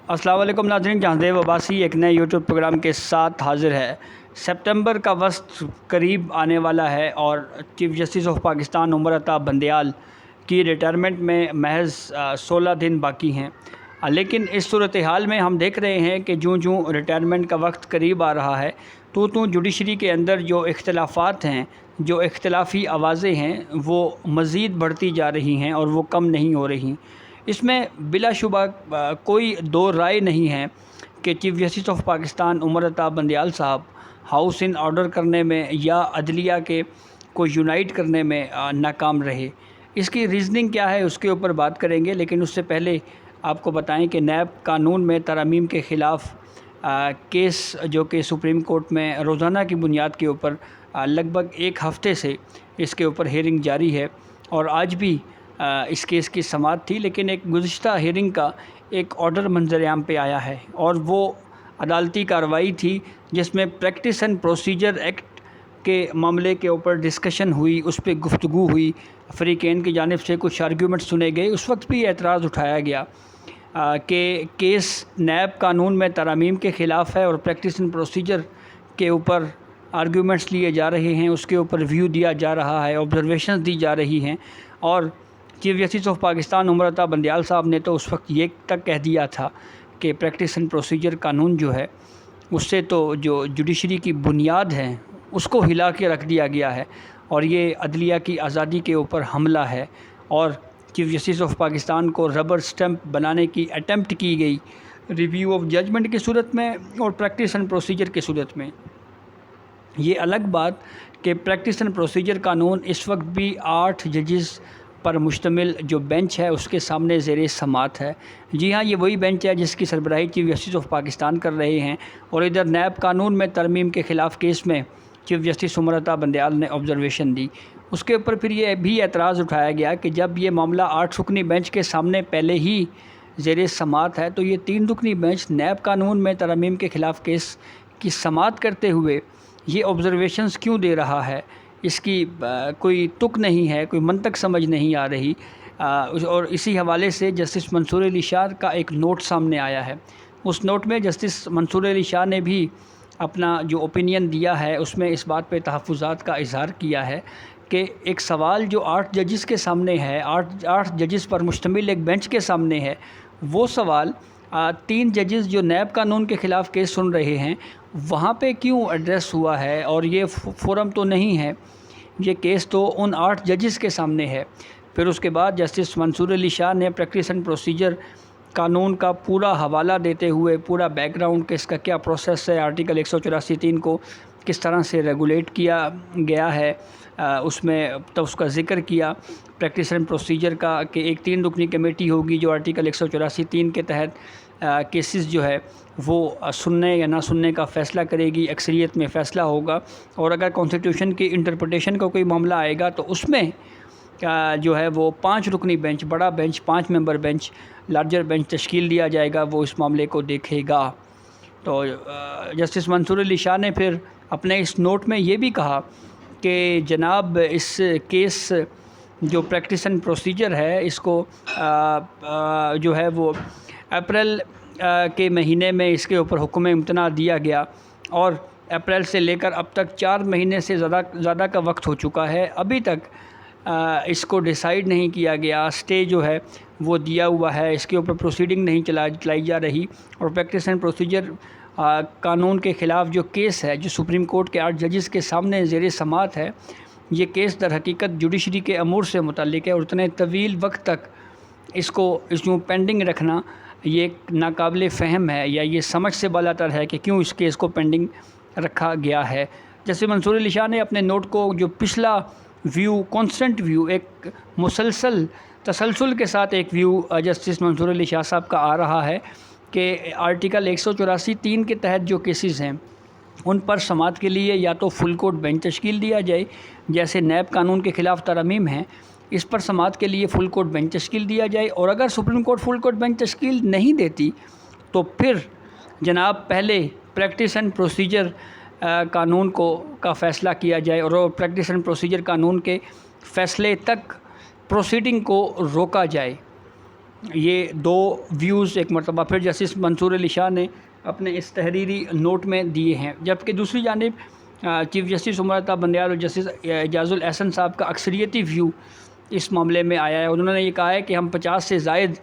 अस्सलाम वालेकुम नाज़रीन, जहांदेव अब्बासी एक नए यूट्यूब प्रोग्राम के साथ हाज़िर है। सितंबर का वक्त करीब आने वाला है और chief justice of Pakistan Umar Ata Bandial की रिटायरमेंट में महज 16 दिन बाकी हैं। लेकिन इस सूरत हाल में हम देख रहे हैं कि जूँ रिटायरमेंट का वक्त करीब आ रहा है तो जुडिशरी के अंदर जो इख्तलाफात हैं, जो इख्तलाफी आवाज़ें हैं, वो मज़ीद बढ़ती जा रही हैं और वो कम नहीं हो रही। इसमें बिलाशुबा कोई दो राय नहीं है कि chief justice of Pakistan Umar Ata Bandial साहब हाउस इन ऑर्डर करने में या अदलिया के को यूनाइट करने में नाकाम रहे। इसकी रीज़निंग क्या है उसके ऊपर बात करेंगे, लेकिन उससे पहले आपको बताएं कि नैब कानून में तरमीम के ख़िलाफ़ केस जो कि सुप्रीम कोर्ट में रोज़ाना की बुनियाद के ऊपर लगभग एक हफ़्ते से इसके ऊपर हेयरिंग जारी है और आज भी इस केस की समाअत थी। लेकिन एक गुज़िश्ता हेयरिंग का एक ऑर्डर मंज़र-ए-आम पे आया है और वो अदालती कार्रवाई थी जिसमें प्रैक्टिस एंड प्रोसीजर एक्ट के मामले के ऊपर डिस्कशन हुई, उस पर गुफ्तगू हुई, फ़रीक़ैन की जानिब से कुछ आर्ग्यूमेंट सुने गए। उस वक्त भी एतराज़ उठाया गया कि केस नैब कानून में तरमीम के ख़िलाफ़ है और प्रैक्टिस एंड प्रोसीजर के ऊपर आर्ग्यूमेंट्स लिए जा रहे हैं, उसके ऊपर व्यू दिया जा रहा है, ऑब्जर्वेशंस दी जा रही हैं। और chief justice of Pakistan Umar Ata Bandial साहब ने तो उस वक्त ये तक कह दिया था कि प्रैक्टिस एंड प्रोसीजर कानून जो है उससे तो जो जुडिशरी की बुनियाद है उसको हिला के रख दिया गया है और ये अदलिया की आज़ादी के ऊपर हमला है और चीफ़ जस्टिस ऑफ पाकिस्तान को रबर स्टैम्प बनाने की अटेम्प्ट की गई रिव्यू ऑफ जजमेंट की सूरत में और प्रैक्टिस एंड प्रोसीजर की सूरत में। ये अलग बात कि प्रैक्टिस एंड प्रोसीजर कानून इस वक्त भी 8 जजेस पर मुश्तमिल जो बेंच है उसके सामने ज़ेरे समाअत है। जी हाँ, ये वही बेंच है जिसकी सरबराही चीफ़ जस्टिस ऑफ पाकिस्तान कर रहे हैं और इधर नैब कानून में तरमीम के ख़िलाफ़ केस में चीफ़ जस्टिस उमर अता बंदयाल ने ऑब्जर्वेशन दी। उसके ऊपर फिर ये भी एतराज़ उठाया गया कि जब ये मामला 8 रुकनी बेंच के सामने पहले ही ज़ेरे समाअत है तो ये 3 रुकनी बेंच नैब कानून में तरमीम के ख़िलाफ़ केस की समाअत करते हुए ये ऑब्जर्वेशंस क्यों दे रहा है, इसकी कोई तुक नहीं है, कोई मंतक समझ नहीं आ रही। और इसी हवाले से जस्टिस मंसूर अली शाह का एक नोट सामने आया है। उस नोट में जस्टिस मंसूर अली शाह ने भी अपना जो ओपिनियन दिया है उसमें इस बात पे तहफ़्फ़ुज़ात का इज़हार किया है कि एक सवाल जो 8 जजेस के सामने है, 8 जजेस पर मुश्तमिल एक बेंच के सामने है, वो सवाल 3 जजेस जो नैब कानून के ख़िलाफ़ केस सुन रहे हैं वहाँ पे क्यों एड्रेस हुआ है और ये फोरम तो नहीं है, ये केस तो उन 8 जजेस के सामने है। फिर उसके बाद जस्टिस मंसूर अली शाह ने प्रैक्टिस एंड प्रोसीजर कानून का पूरा हवाला देते हुए पूरा बैकग्राउंड कि इसका क्या प्रोसेस है, आर्टिकल 184(3) को किस तरह से रेगुलेट किया गया है, उसमें तो उसका ज़िक्र किया प्रैक्टिस एंड प्रोसीजर का कि एक 3 रुकनी कमेटी होगी जो आर्टिकल 184(3) के तहत केसेस जो है वो सुनने या ना सुनने का फ़ैसला करेगी, अक्सरियत में फ़ैसला होगा। और अगर कॉन्स्टिट्यूशन की इंटरप्रिटेशन का कोई मामला आएगा तो उसमें जो है वो 5 रुकनी बेंच, बड़ा bench, 5 member bench, larger bench तश्कील दिया जाएगा, वो इस मामले को देखेगा। तो जस्टिस मंसूर अली शाह ने फिर अपने इस नोट में ये भी कहा कि जनाब इस केस जो प्रैक्टिस एंड प्रोसीजर है इसको जो है वो अप्रैल के महीने में इसके ऊपर हुक्म इम्तना दिया गया और अप्रैल से लेकर अब तक 4 महीने से ज़्यादा का वक्त हो चुका है, अभी तक इसको डिसाइड नहीं किया गया, स्टे जो है वो दिया हुआ है, इसके ऊपर प्रोसीडिंग नहीं चलाई जा रही। और प्रैक्टिस एंड प्रोसीजर कानून के ख़िलाफ़ जो केस है जो सुप्रीम कोर्ट के 8 जजेस के सामने ज़ेरे समाअत है, ये केस दर हकीकत जुडिशरी के अमूर से मुतल्लिक़ है और इतने तवील वक्त तक इसको पेंडिंग रखना ये नाकाबिल फ़हम है या ये समझ से बालातर है कि क्यों इस केस को पेंडिंग रखा गया है। जैसे मंसूर अली शाह ने अपने नोट को जो पिछला व्यू, कॉन्स्टेंट व्यू, एक मुसलसल तसलसल के साथ एक व्यू जस्टिस मंसूर अली शाह साहब का आ रहा है कि आर्टिकल 184(3) के तहत जो केसेस हैं उन पर समाअत के लिए या तो फुल कोर्ट बेंच तश्कील दिया जाए, जैसे नैब कानून के ख़िलाफ़ तरमीम है इस पर समाअत के लिए फुल कोर्ट बेंच तश्कील दिया जाए। और अगर supreme court full court bench तश्कील नहीं देती तो फिर जनाब पहले प्रैक्टिस एंड प्रोसीजर कानून का फ़ैसला किया जाए और प्रैक्टिस एंड प्रोसीजर कानून के फ़ैसले तक प्रोसीडिंग को रोका जाए। یہ دو ویوز ایک مرتبہ پھر جسٹس منصور علی شاہ نے اپنے اس تحریری نوٹ میں دیے ہیں، جبکہ دوسری جانب چیف جسٹس عمر عطا بندیال اور جسٹس اعجاز الاحسن صاحب کا اکثریتی ویو اس معاملے میں آیا ہے۔ انہوں نے یہ کہا ہے کہ ہم 50 سے زائد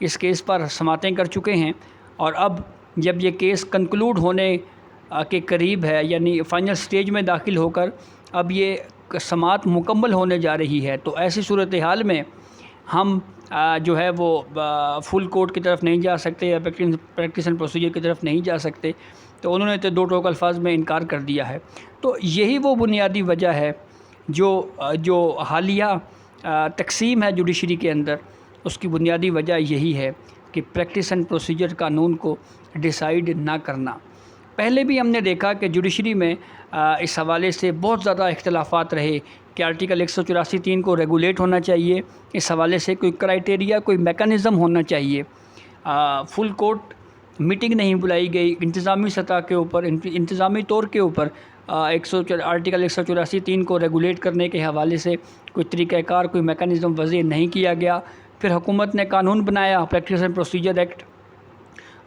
اس کیس پر سماعتیں کر چکے ہیں، اور اب جب یہ کیس کنکلوڈ ہونے کے قریب ہے، یعنی فائنل سٹیج میں داخل ہو کر اب یہ سماعت مکمل ہونے جا رہی ہے، تو ایسی صورتحال میں ہم جو ہے وہ فل کورٹ کی طرف نہیں جا سکتے یا پریکٹس اینڈ پروسیجر کی طرف نہیں جا سکتے۔ تو انہوں نے تو دو ٹوک الفاظ میں انکار کر دیا ہے۔ تو یہی وہ بنیادی وجہ ہے جو حالیہ تقسیم ہے جوڈیشری کے اندر، اس کی بنیادی وجہ یہی ہے کہ پریکٹس اینڈ پروسیجر قانون کو ڈیسائیڈ نہ کرنا۔ پہلے بھی ہم نے دیکھا کہ جوڈیشری میں اس حوالے سے بہت زیادہ اختلافات رہے کہ آرٹیکل 184(3) کو ریگولیٹ ہونا چاہیے، اس حوالے سے کوئی کرائٹیریا، کوئی میکانزم ہونا چاہیے۔ فل کورٹ میٹنگ نہیں بلائی گئی، انتظامی سطح کے اوپر، انتظامی طور کے اوپر آرٹیکل 184(3) کو ریگولیٹ کرنے کے حوالے سے کوئی طریقہ کار، کوئی میکانزم وضع نہیں کیا گیا۔ پھر حکومت نے قانون بنایا، پریکٹس اینڈ پروسیجر ایکٹ،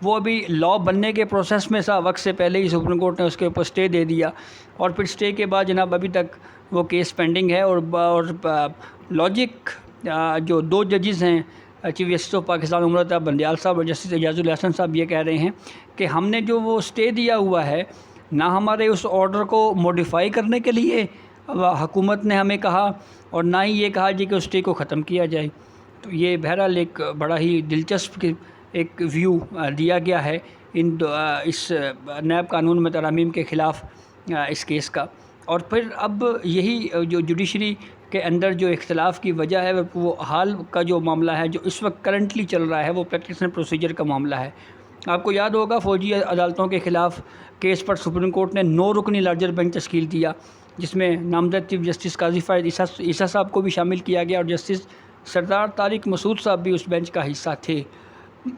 وہ ابھی لا بننے کے پروسیس میں وقت سے پہلے ہی سپریم کورٹ نے اس کے اوپر سٹے دے دیا، اور پھر سٹے کے بعد جناب ابھی تک وہ کیس پینڈنگ ہے۔ اور لاجک جو دو ججز ہیں، chief justice of Pakistan Umar Ata Bandial صاحب اور جسٹس اعجاز الاحسن صاحب، یہ کہہ رہے ہیں کہ ہم نے جو وہ سٹے دیا ہوا ہے، نہ ہمارے اس آرڈر کو موڈیفائی کرنے کے لیے حکومت نے ہمیں کہا، اور نہ ہی یہ کہا جی کہ اس سٹے کو ختم کیا جائے۔ تو یہ بہرحال ایک بڑا ہی دلچسپ ایک ویو دیا گیا ہے اس نیب قانون میں ترامیم کے خلاف اس کیس کا۔ اور پھر اب یہی جو جوڈیشری کے اندر جو اختلاف کی وجہ ہے، وہ حال کا جو معاملہ ہے جو اس وقت کرنٹلی چل رہا ہے، وہ پریکٹس اینڈ پروسیجر کا معاملہ ہے۔ آپ کو یاد ہوگا فوجی عدالتوں کے خلاف کیس پر سپریم کورٹ نے 9 رکنی لارجر بینچ تشکیل دیا، جس میں نامزد چیف جسٹس قاضی فائد عیسیٰ صاحب کو بھی شامل کیا گیا، اور جسٹس سردار طارق مسعود صاحب بھی اس بینچ کا حصہ تھے۔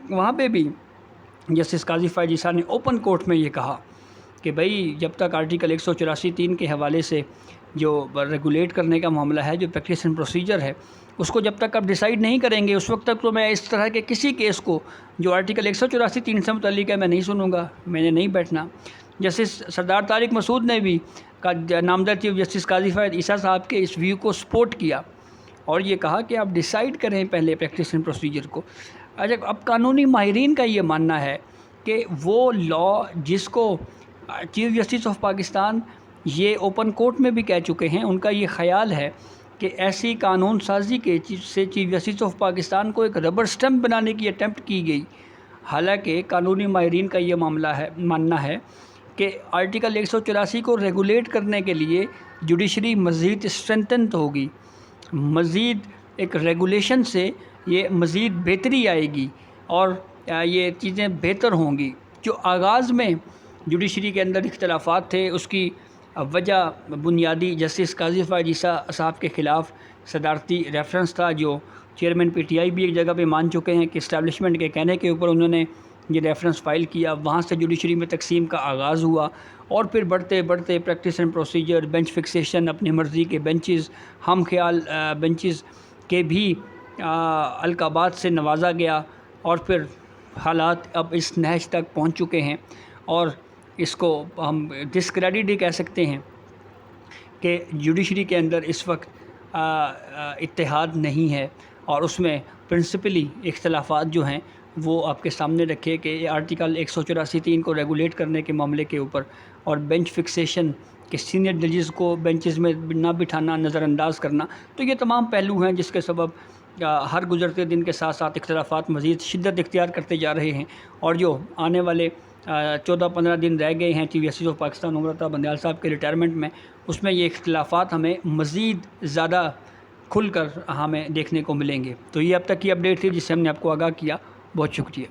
وہاں پہ بھی جسٹس قاضی فائد عیسیٰ نے اوپن کورٹ میں یہ کہا کہ بھئی جب تک آرٹیکل 184(3) کے حوالے سے جو ریگولیٹ کرنے کا معاملہ ہے، جو پریکٹس اینڈ پروسیجر ہے، اس کو جب تک آپ ڈیسائیڈ نہیں کریں گے، اس وقت تک تو میں اس طرح کے کسی کیس کو جو آرٹیکل 184(3) سے متعلق ہے میں نہیں سنوں گا، میں نے نہیں بیٹھنا۔ جسٹس سردار طارق مسعود نے بھی نامزد چیف جسٹس قاضی فائد عیسیٰ صاحب کے اس ویو کو سپورٹ کیا، اور یہ کہا کہ آپ ڈیسائیڈ کریں پہلے پریکٹس اینڈ پروسیجر کو۔ اچھا، اب قانونی ماہرین کا یہ ماننا ہے کہ وہ لا جس کو چیف جسٹس آف پاکستان یہ اوپن کورٹ میں بھی کہہ چکے ہیں، ان کا یہ خیال ہے کہ ایسی قانون سازی کے سے چیف جسٹس آف پاکستان کو ایک ربر سٹمپ بنانے کی اٹیمپٹ کی گئی۔ حالانکہ قانونی ماہرین کا یہ ماننا ہے کہ آرٹیکل 184 کو ریگولیٹ کرنے کے لیے جوڈیشری مزید اسٹرینتھن ہوگی، مزید ایک ریگولیشن سے یہ مزید بہتری آئے گی اور یہ چیزیں بہتر ہوں گی۔ جو آغاز میں جوڈیشری کے اندر اختلافات تھے، اس کی وجہ بنیادی جسٹس قاضی فائد عیسیٰ صاحب کے خلاف صدارتی ریفرنس تھا، جو چیئرمین پی ٹی آئی بھی ایک جگہ پہ مان چکے ہیں کہ اسٹیبلشمنٹ کے کہنے کے اوپر انہوں نے یہ ریفرنس فائل کیا۔ وہاں سے جوڈیشری میں تقسیم کا آغاز ہوا، اور پھر بڑھتے بڑھتے practice and procedure, bench fixation, اپنی مرضی کے بینچز، ہم خیال بینچز کے بھی القابات سے نوازا گیا، اور پھر حالات اب اس نہج تک پہنچ چکے ہیں، اور اس کو ہم ڈسکریڈٹ ہی کہہ سکتے ہیں کہ جوڈیشری کے اندر اس وقت اتحاد نہیں ہے، اور اس میں پرنسپلی اختلافات جو ہیں وہ آپ کے سامنے رکھے کہ آرٹیکل 184(3) کو ریگولیٹ کرنے کے معاملے کے اوپر، اور بینچ فکسیشن کہ سینئر ججز کو بینچز میں نہ بٹھانا، نظر انداز کرنا۔ تو یہ تمام پہلو ہیں جس کے سبب ہر گزرتے دن کے ساتھ ساتھ اختلافات مزید شدت اختیار کرتے جا رہے ہیں، اور جو آنے والے 14-15 دن رہ گئے ہیں chief justice of Pakistan Umar Ata Bandial صاحب کے ریٹائرمنٹ میں، اس میں یہ اختلافات ہمیں مزید زیادہ کھل کر ہمیں دیکھنے کو ملیں گے۔ تو یہ اب تک کی اپڈیٹ تھی جس سے ہم نے آپ کو آگاہ کیا۔ بہت شکریہ۔